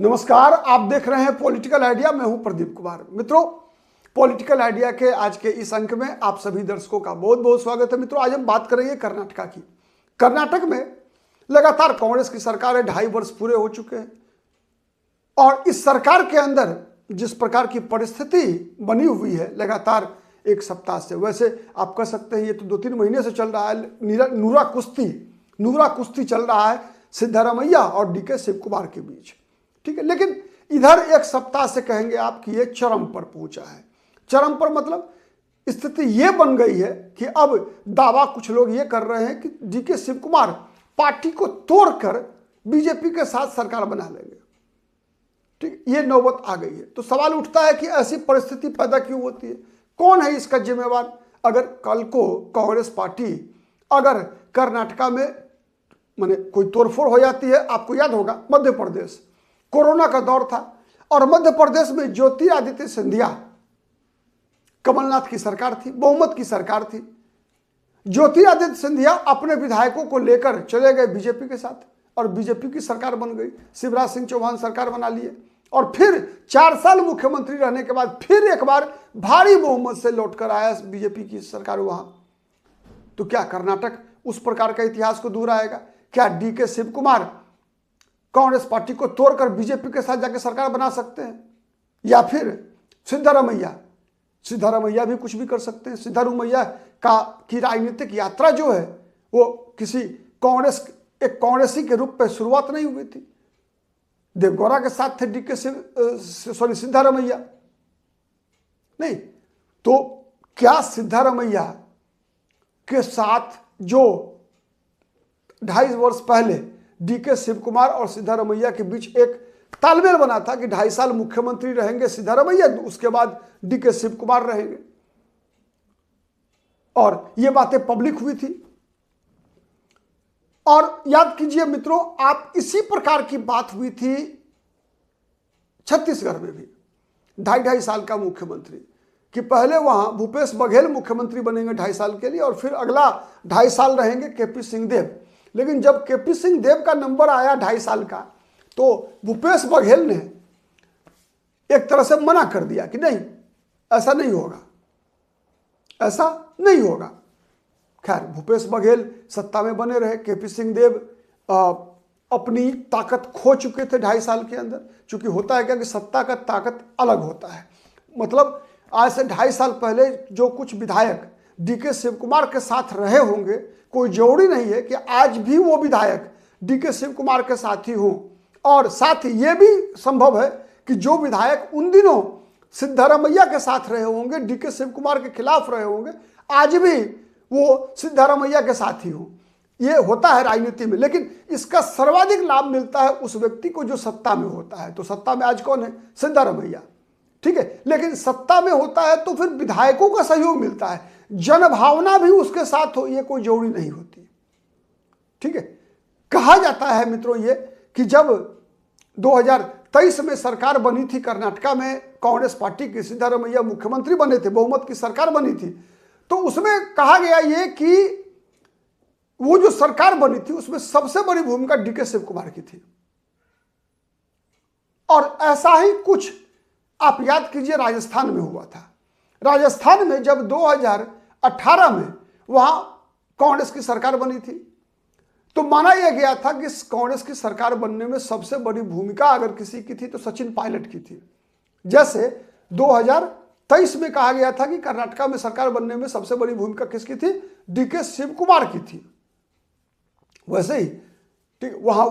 नमस्कार, आप देख रहे हैं पॉलिटिकल आइडिया। मैं हूं प्रदीप कुमार। मित्रों, पॉलिटिकल आइडिया के आज के इस अंक में आप सभी दर्शकों का बहुत बहुत स्वागत है। मित्रों, आज हम बात करेंगे कर्नाटका की। कर्नाटक में लगातार कांग्रेस की सरकार है, 2.5 वर्ष पूरे हो चुके हैं और इस सरकार के अंदर जिस प्रकार की परिस्थिति बनी हुई है लगातार एक सप्ताह से, वैसे आप कह सकते हैं ये तो 2-3 महीने से चल रहा है। नूरा कुश्ती चल रहा है सिद्धारमैया और डीके शिव कुमार के बीच, ठीक है। लेकिन इधर एक सप्ताह से कहेंगे आप कि ये चरम पर पहुंचा है। चरम पर मतलब स्थिति ये बन गई है कि अब दावा कुछ लोग ये कर रहे हैं कि डीके शिव कुमार पार्टी को तोड़कर बीजेपी के साथ सरकार बना लेंगे, ठीक। ये नौबत आ गई है। तो सवाल उठता है कि ऐसी परिस्थिति पैदा क्यों होती है, कौन है इसका जिम्मेवार। अगर कल को कांग्रेस पार्टी अगर कर्नाटका में माने कोई तोड़फोड़ हो जाती है, आपको याद होगा मध्य प्रदेश कोरोना का दौर था और मध्य प्रदेश में ज्योतिरादित्य सिंधिया, कमलनाथ की सरकार थी, बहुमत की सरकार थी। ज्योतिरादित्य सिंधिया अपने विधायकों को लेकर चले गए बीजेपी के साथ और बीजेपी की सरकार बन गई। शिवराज सिंह चौहान सरकार बना लिए और फिर 4 साल मुख्यमंत्री रहने के बाद फिर एक बार भारी बहुमत से लौटकर आया बीजेपी की सरकार वहां। तो क्या कर्नाटक उस प्रकार का इतिहास को दोहराएगा? क्या डीके शिव कुमार कांग्रेस पार्टी को तोड़कर बीजेपी के साथ जाकर सरकार बना सकते हैं? या फिर सिद्धारमैया भी कुछ भी कर सकते हैं। सिद्धारमैया की राजनीतिक यात्रा जो है वो किसी एक कांग्रेसी के रूप में शुरुआत नहीं हुई थी। देवगौड़ा के साथ थे सिद्धारमैया नहीं। तो क्या सिद्धारमैया के साथ जो 2.5 वर्ष पहले डीके शिव कुमार और सिद्धारमैया के बीच एक तालमेल बना था कि 2.5 साल मुख्यमंत्री रहेंगे सिद्धारमैया, उसके बाद डीके शिव कुमार रहेंगे, और ये बातें पब्लिक हुई थी। और याद कीजिए मित्रों, आप इसी प्रकार की बात हुई थी छत्तीसगढ़ में भी। 2.5 साल का मुख्यमंत्री कि पहले वहां भूपेश बघेल मुख्यमंत्री बनेंगे 2.5 साल के लिए और फिर अगला 2.5 साल रहेंगे केपी सिंह देव। लेकिन जब केपी सिंह देव का नंबर आया 2.5 साल का, तो भूपेश बघेल ने एक तरह से मना कर दिया कि नहीं, ऐसा नहीं होगा, ऐसा नहीं होगा। खैर, भूपेश बघेल सत्ता में बने रहे। केपी सिंह देव अपनी ताकत खो चुके थे 2.5 साल के अंदर। चूंकि होता है क्या कि सत्ता का ताकत अलग होता है। मतलब आज से 2.5 साल पहले जो कुछ विधायक डीके शिव कुमार के साथ रहे होंगे, कोई जरूरी नहीं है कि आज भी वो विधायक डीके शिव कुमार के साथ ही हों। और साथ ही ये भी संभव है कि जो विधायक उन दिनों सिद्धारमैया के साथ रहे होंगे, डीके शिव कुमार के खिलाफ रहे होंगे, आज भी वो सिद्धारमैया के साथ ही हो। ये होता है राजनीति में। लेकिन इसका सर्वाधिक लाभ मिलता है उस व्यक्ति को जो सत्ता में होता है। तो सत्ता में आज कौन है? सिद्धारमैया, ठीक है। लेकिन सत्ता में होता है तो फिर विधायकों का सहयोग मिलता है, जनभावना भी उसके साथ हो, ये कोई जरूरी नहीं होती, ठीक है। कहा जाता है मित्रों ये कि जब 2023 में सरकार बनी थी कर्नाटका में, कांग्रेस पार्टी की, सिद्धारमैया मुख्यमंत्री बने थे, बहुमत की सरकार बनी थी, तो उसमें कहा गया ये कि वो जो सरकार बनी थी उसमें सबसे बड़ी भूमिका डीके शिव कुमार की थी। और ऐसा ही कुछ आप याद कीजिए राजस्थान में हुआ था। राजस्थान में जब 2018 में वहां कांग्रेस की सरकार बनी थी, तो माना यह गया था कि इस कांग्रेस की सरकार बनने में सबसे बड़ी भूमिका अगर किसी की थी तो सचिन पायलट की थी। जैसे 2023 में कहा गया था कि कर्नाटका में सरकार बनने में सबसे बड़ी भूमिका किसकी थी? डीके शिव कुमार की थी। वैसे ही ठीक वहां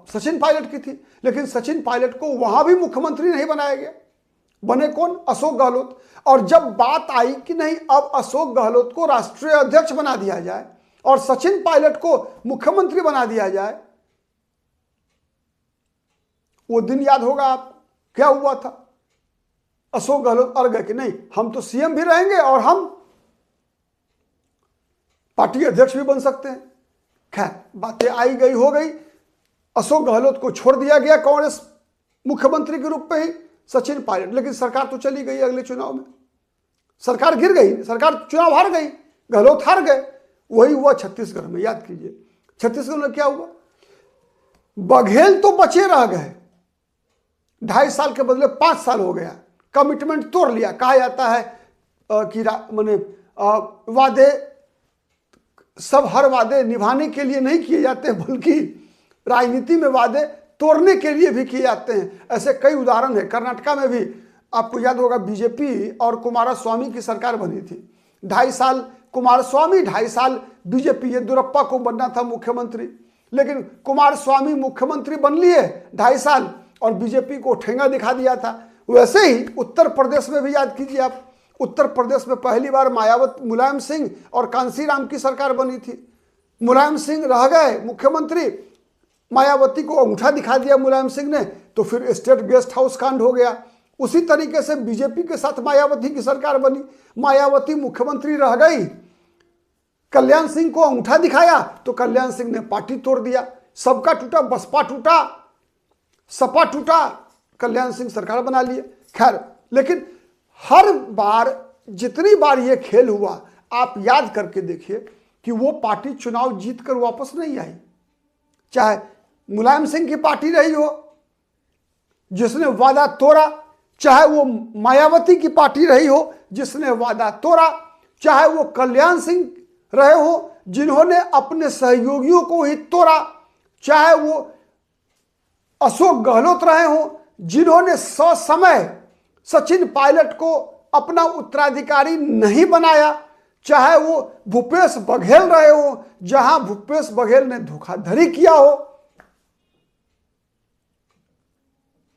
सचिन पायलट की थी। लेकिन सचिन पायलट को वहां भी मुख्यमंत्री नहीं बनाया गया। बने कौन? अशोक गहलोत। और जब बात आई कि नहीं, अब अशोक गहलोत को राष्ट्रीय अध्यक्ष बना दिया जाए और सचिन पायलट को मुख्यमंत्री बना दिया जाए, वो दिन याद होगा आप, क्या हुआ था? अशोक गहलोत अड़ गए कि नहीं, हम तो सीएम भी रहेंगे और हम पार्टी अध्यक्ष भी बन सकते हैं। खैर, बातें आई गई हो गई। अशोक गहलोत को छोड़ दिया गया कांग्रेस मुख्यमंत्री के रूप में ही, सचिन पायलट। लेकिन सरकार तो चली गई। अगले चुनाव में सरकार गिर गई, सरकार चुनाव हार गई, गहलोत हार गए। वही हुआ छत्तीसगढ़ में। याद कीजिए छत्तीसगढ़ में क्या हुआ? बघेल तो बचे रह गए, 2.5 साल के बदले 5 साल हो गया, कमिटमेंट तोड़ लिया। कहा जाता है कि माने वादे सब हर वादे निभाने के लिए नहीं किए जाते, बल्कि राजनीति में वादे तोड़ने के लिए भी किए जाते हैं। ऐसे कई उदाहरण है। कर्नाटका में भी आपको याद होगा बीजेपी और कुमारस्वामी की सरकार बनी थी। 2.5 साल कुमारस्वामी, 2.5 साल बीजेपी। येदियुरप्पा को बनना था मुख्यमंत्री, लेकिन कुमारस्वामी मुख्यमंत्री बन लिए 2.5 साल और बीजेपी को ठेंगा दिखा दिया था। वैसे ही उत्तर प्रदेश में भी याद कीजिए आप, उत्तर प्रदेश में पहली बार मुलायम सिंह और कांसीराम की सरकार बनी थी। मुलायम सिंह रह गए मुख्यमंत्री, मायावती को अंगूठा दिखा दिया मुलायम सिंह ने, तो फिर स्टेट गेस्ट हाउस कांड हो गया। उसी तरीके से बीजेपी के साथ मायावती की सरकार बनी, मायावती मुख्यमंत्री रह गई, कल्याण सिंह को अंगूठा दिखाया तो कल्याण सिंह ने पार्टी तोड़ दिया। सबका टूटा, बसपा टूटा, सपा टूटा, कल्याण सिंह सरकार बना लिए। खैर, लेकिन हर बार जितनी बार ये खेल हुआ, आप याद करके देखिए कि वो पार्टी चुनाव जीतकर वापस नहीं आई। चाहे मुलायम सिंह की पार्टी रही हो जिसने वादा तोड़ा, चाहे वो मायावती की पार्टी रही हो जिसने वादा तोड़ा, चाहे वो कल्याण सिंह रहे हो जिन्होंने अपने सहयोगियों को ही तोड़ा, चाहे वो अशोक गहलोत रहे हो जिन्होंने ससमय सचिन पायलट को अपना उत्तराधिकारी नहीं बनाया, चाहे वो भूपेश बघेल रहे हो जहां भूपेश बघेल ने धोखाधड़ी किया हो।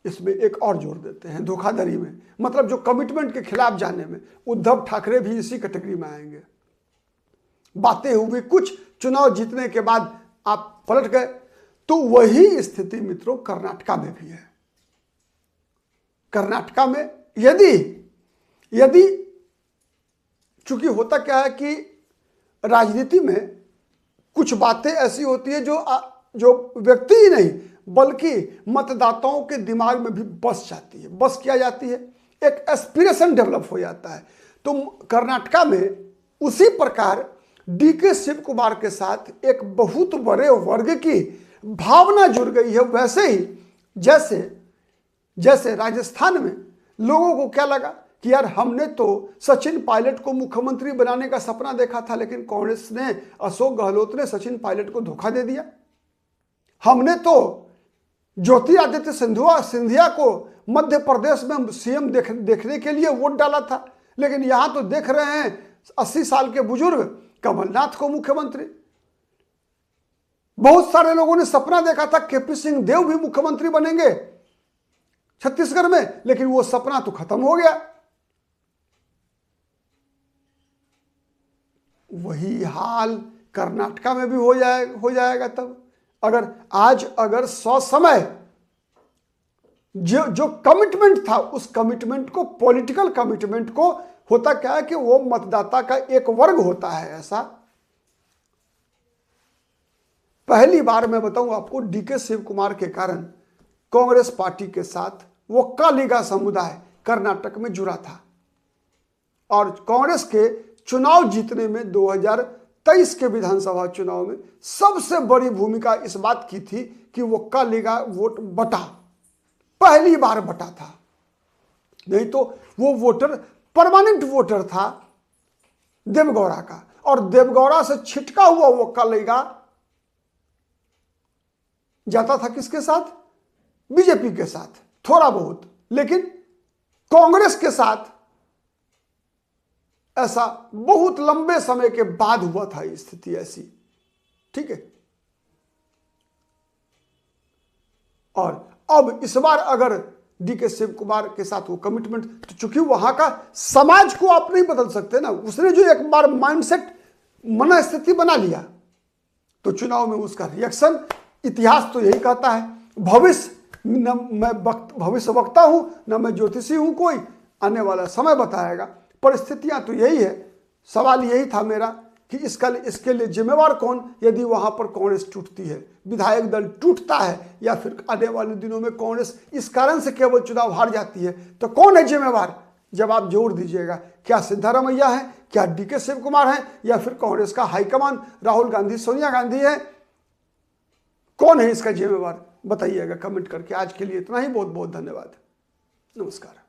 इसमें एक और जोड़ देते हैं धोखाधड़ी में, मतलब जो कमिटमेंट के खिलाफ जाने में उद्धव ठाकरे भी इसी कैटेगरी में आएंगे। बातें हुई कुछ, चुनाव जीतने के बाद आप पलट गए। तो वही स्थिति मित्रों कर्नाटका में भी है। कर्नाटका में यदि चूंकि होता क्या है कि राजनीति में कुछ बातें ऐसी होती है जो व्यक्ति ही नहीं बल्कि मतदाताओं के दिमाग में भी बस जाती है। बस किया जाती है, एक एस्पिरेशन डेवलप हो जाता है। तो कर्नाटका में उसी प्रकार डीके शिव कुमार के साथ एक बहुत बड़े वर्ग की भावना जुड़ गई है। वैसे ही जैसे राजस्थान में लोगों को क्या लगा कि यार हमने तो सचिन पायलट को मुख्यमंत्री बनाने का सपना देखा था, लेकिन कांग्रेस ने, अशोक गहलोत ने सचिन पायलट को धोखा दे दिया। हमने तो ज्योतिरादित्य सिंधिया को मध्य प्रदेश में सीएम देखने के लिए वोट डाला था, लेकिन यहां तो देख रहे हैं 80 साल के बुजुर्ग कमलनाथ को मुख्यमंत्री। बहुत सारे लोगों ने सपना देखा था केपी सिंह देव भी मुख्यमंत्री बनेंगे छत्तीसगढ़ में, लेकिन वो सपना तो खत्म हो गया। वही हाल कर्नाटका में भी हो जाएगा तब अगर ससमय जो कमिटमेंट था उस कमिटमेंट को, पॉलिटिकल कमिटमेंट को, होता क्या है कि वो मतदाता का एक वर्ग होता है ऐसा। पहली बार मैं बताऊं आपको, डीके शिव कुमार के कारण कांग्रेस पार्टी के साथ वो कालीगा समुदाय कर्नाटक में जुड़ा था और कांग्रेस के चुनाव जीतने में 2023 के विधानसभा चुनाव में सबसे बड़ी भूमिका इस बात की थी कि वो कालीगा वोट बटा, पहली बार बटा था। नहीं तो वो वोटर परमानेंट वोटर था देवगौड़ा का, और देवगौड़ा से छिटका हुआ वो कालीगा जाता था किसके साथ? बीजेपी के साथ थोड़ा बहुत, लेकिन कांग्रेस के साथ ऐसा बहुत लंबे समय के बाद हुआ था स्थिति ऐसी। ठीक है, और अब इस बार अगर डीके शिव कुमार के साथ वो कमिटमेंट, तो चूंकि वहां का समाज को आप नहीं बदल सकते ना, उसने जो एक बार माइंडसेट मनस्थिति बना लिया तो चुनाव में उसका रिएक्शन, इतिहास तो यही कहता है, भविष्य न मैं भविष्य वक्ता हूं न मैं ज्योतिषी हूं कोई, आने वाला समय बताएगा। परिस्थितियां तो यही है। सवाल यही था मेरा कि इसके लिए जिम्मेवार कौन, यदि वहां पर कांग्रेस टूटती है, विधायक दल टूटता है, या फिर आने वाले दिनों में कांग्रेस इस कारण से केवल चुनाव हार जाती है, तो कौन है जिम्मेवार? जवाब जरूर दीजिएगा। क्या सिद्धारमैया है, क्या डीके शिव कुमार है, या फिर कांग्रेस का हाईकमान राहुल गांधी, सोनिया गांधी है? कौन है इसका जिम्मेवार? बताइएगा कमेंट करके। आज के लिए इतना ही, बहुत बहुत धन्यवाद, नमस्कार।